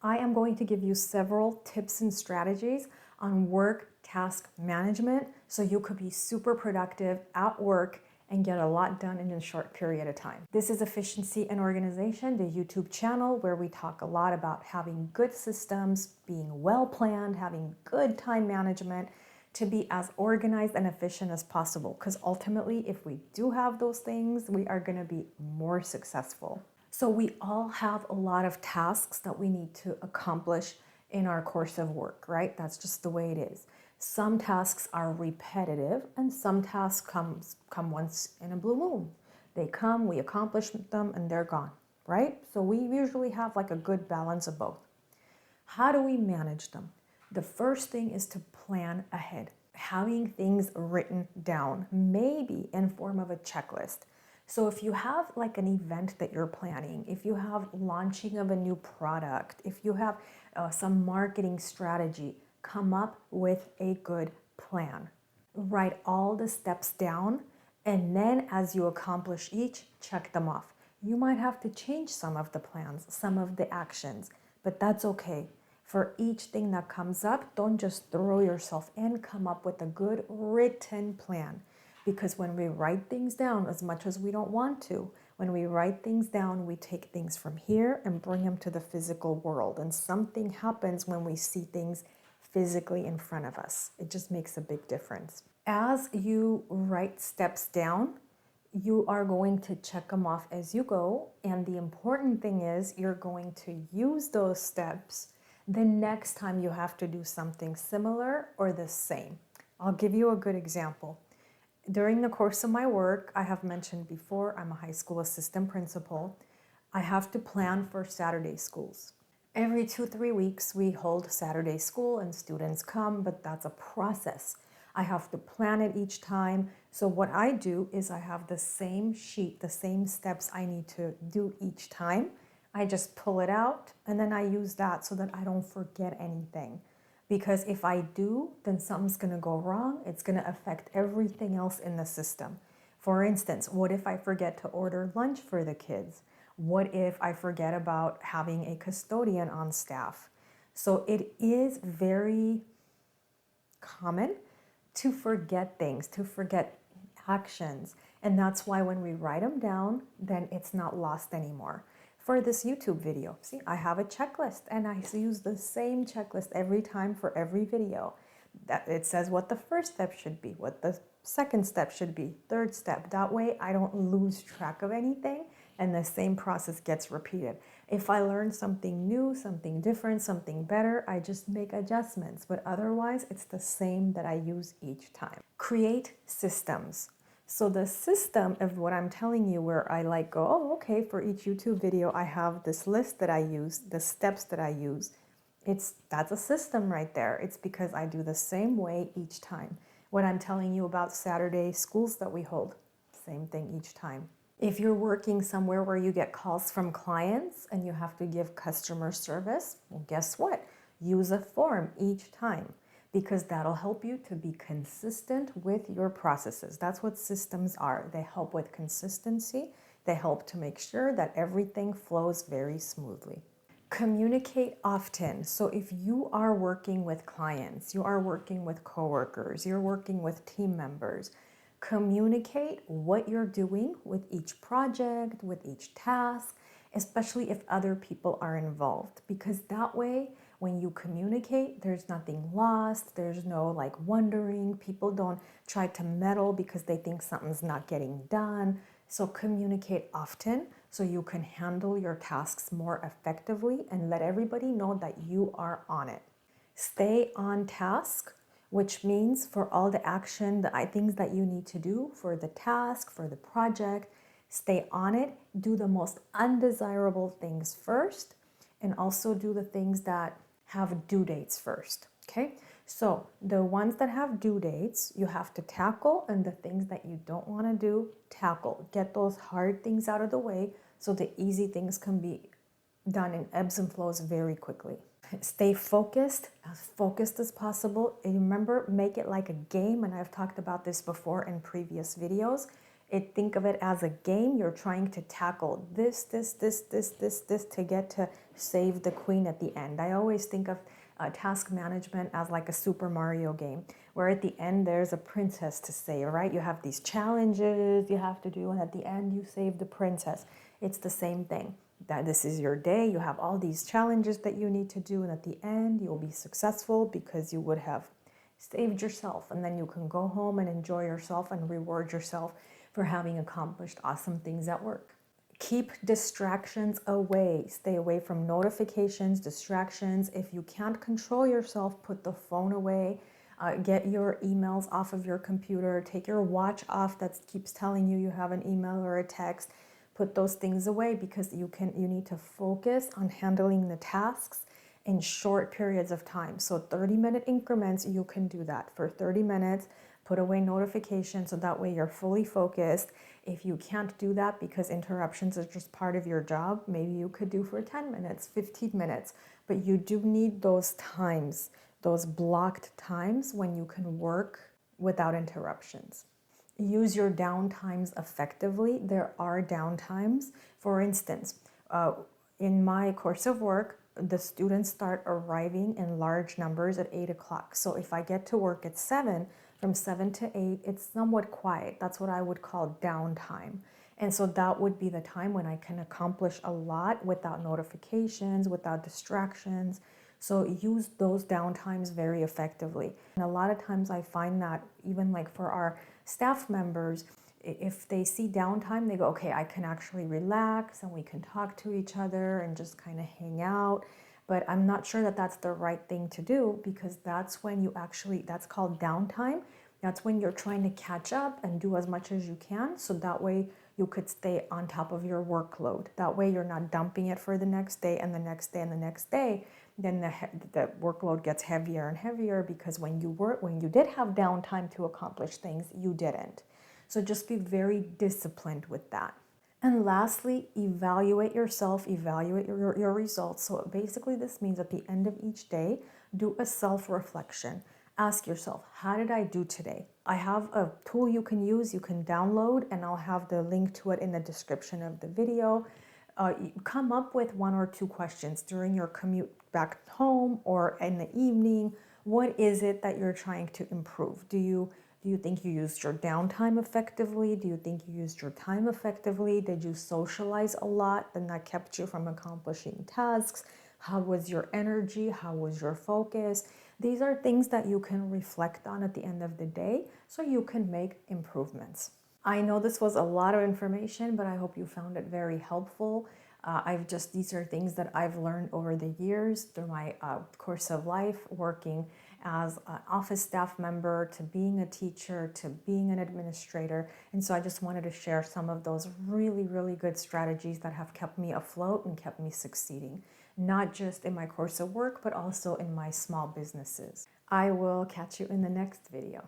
I am going to give you several tips and strategies on work task management so you could be super productive at work and get a lot done in a short period of time. This is Efficiency and Organization, the YouTube channel where we talk a lot about having good systems, being well planned, having good time management, to be as organized and efficient as possible. Because ultimately, if we do have those things, we are going to be more successful. So we all have a lot of tasks that we need to accomplish in our course of work, right? That's just the way it is. Some tasks are repetitive and some tasks come once in a blue moon. They come, we accomplish them, and they're gone, right? So we usually have like a good balance of both. How do we manage them? The first thing is to plan ahead, having things written down, maybe in form of a checklist. So if you have like an event that you're planning, if you have launching of a new product, if you have some marketing strategy, come up with a good plan. Write all the steps down, and then as you accomplish each, check them off. You might have to change some of the plans, some of the actions, but that's okay. For each thing that comes up, don't just throw yourself in, come up with a good written plan. Because when we write things down, as much as we don't want to, when we write things down, we take things from here and bring them to the physical world. And something happens when we see things physically in front of us. It just makes a big difference. As you write steps down, you are going to check them off as you go. And the important thing is you're going to use those steps the next time you have to do something similar or the same. I'll give you a good example. During the course of my work, I have mentioned before, I'm a high school assistant principal. I have to plan for Saturday schools. Every 2-3 weeks, we hold Saturday school and students come, but that's a process. I have to plan it each time. So what I do is I have the same sheet, the same steps I need to do each time. I just pull it out and then I use that so that I don't forget anything. Because if I do, then something's going to go wrong. It's going to affect everything else in the system. For instance, what if I forget to order lunch for the kids? What if I forget about having a custodian on staff? So it is very common to forget things, to forget actions. And that's why when we write them down, then it's not lost anymore. For this YouTube video, see, I have a checklist and I use the same checklist every time for every video. That it says what the first step should be, what the second step should be, third step. That way I don't lose track of anything and the same process gets repeated. If I learn something new, something different, something better, I just make adjustments, but otherwise it's the same that I use each time. Create systems. So the system of what I'm telling you, where I like go, oh, okay, for each YouTube video, I have this list that I use, the steps that I use. That's a system right there. It's because I do the same way each time. What I'm telling you about Saturday schools that we hold, same thing each time. If you're working somewhere where you get calls from clients and you have to give customer service, well, guess what? Use a form each time, because that'll help you to be consistent with your processes. That's what systems are. They help with consistency. They help to make sure that everything flows very smoothly. Communicate often. So if you are working with clients, you are working with coworkers, you're working with team members, communicate what you're doing with each project, with each task, especially if other people are involved, because that way, when you communicate, there's nothing lost. There's no like wondering. People don't try to meddle because they think something's not getting done. So communicate often so you can handle your tasks more effectively and let everybody know that you are on it. Stay on task, which means for all the action, the things that you need to do for the task, for the project, stay on it. Do the most undesirable things first, and also do the things that have due dates first, okay? So the ones that have due dates, you have to tackle, and the things that you don't want to do, tackle. Get those hard things out of the way so the easy things can be done in ebbs and flows very quickly. Stay focused as possible. And remember, make it like a game, and I've talked about this before in previous videos. Think of it as a game. You're trying to tackle this to get to save the queen at the end. I always think of task management as like a Super Mario game, where at the end there's a princess to save, right? You have these challenges you have to do, and at the end you save the princess. It's the same thing. That this is your day. You have all these challenges that you need to do, and at the end you'll be successful because you would have saved yourself, and then you can go home and enjoy yourself and reward yourself for having accomplished awesome things at work. Keep distractions away. Stay away from notifications, distractions. If you can't control yourself, put the phone away. Get your emails off of your computer. Take your watch off that keeps telling you you have an email or a text. Put those things away because you need to focus on handling the tasks in short periods of time. So 30-minute increments, you can do that for 30 minutes. Put away notifications so that way you're fully focused. If you can't do that because interruptions are just part of your job, maybe you could do for 10 minutes, 15 minutes. But you do need those times, those blocked times when you can work without interruptions. Use your downtimes effectively. There are downtimes. For instance, in my course of work, the students start arriving in large numbers at 8 o'clock. So if I get to work at 7, from 7 to 8, it's somewhat quiet. That's what I would call downtime. And so that would be the time when I can accomplish a lot without notifications, without distractions. So use those downtimes very effectively. And a lot of times I find that even like for our staff members, if they see downtime, they go, okay, I can actually relax and we can talk to each other and just kind of hang out. But I'm not sure that that's the right thing to do, because that's when you actually, that's called downtime. That's when you're trying to catch up and do as much as you can. So that way you could stay on top of your workload. That way you're not dumping it for the next day and the next day and the next day. Then the workload gets heavier and heavier because when you did have downtime to accomplish things, you didn't. So just be very disciplined with that. And lastly, evaluate yourself, evaluate your results. So basically this means at the end of each day, do a self-reflection. Ask yourself, how did I do today? I have a tool you can use, you can download, and I'll have the link to it in the description of the video. Come up with 1 or 2 questions during your commute back home or in the evening. What is it that you're trying to improve? Do you think you used your downtime effectively? Do you think you used your time effectively? Did you socialize a lot and that kept you from accomplishing tasks? How was your energy? How was your focus? These are things that you can reflect on at the end of the day so you can make improvements. I know this was a lot of information, but I hope you found it very helpful. These are things that I've learned over the years through my course of life, working as an office staff member, to being a teacher, to being an administrator. And so I just wanted to share some of those really, really good strategies that have kept me afloat and kept me succeeding, not just in my course of work, but also in my small businesses. I will catch you in the next video.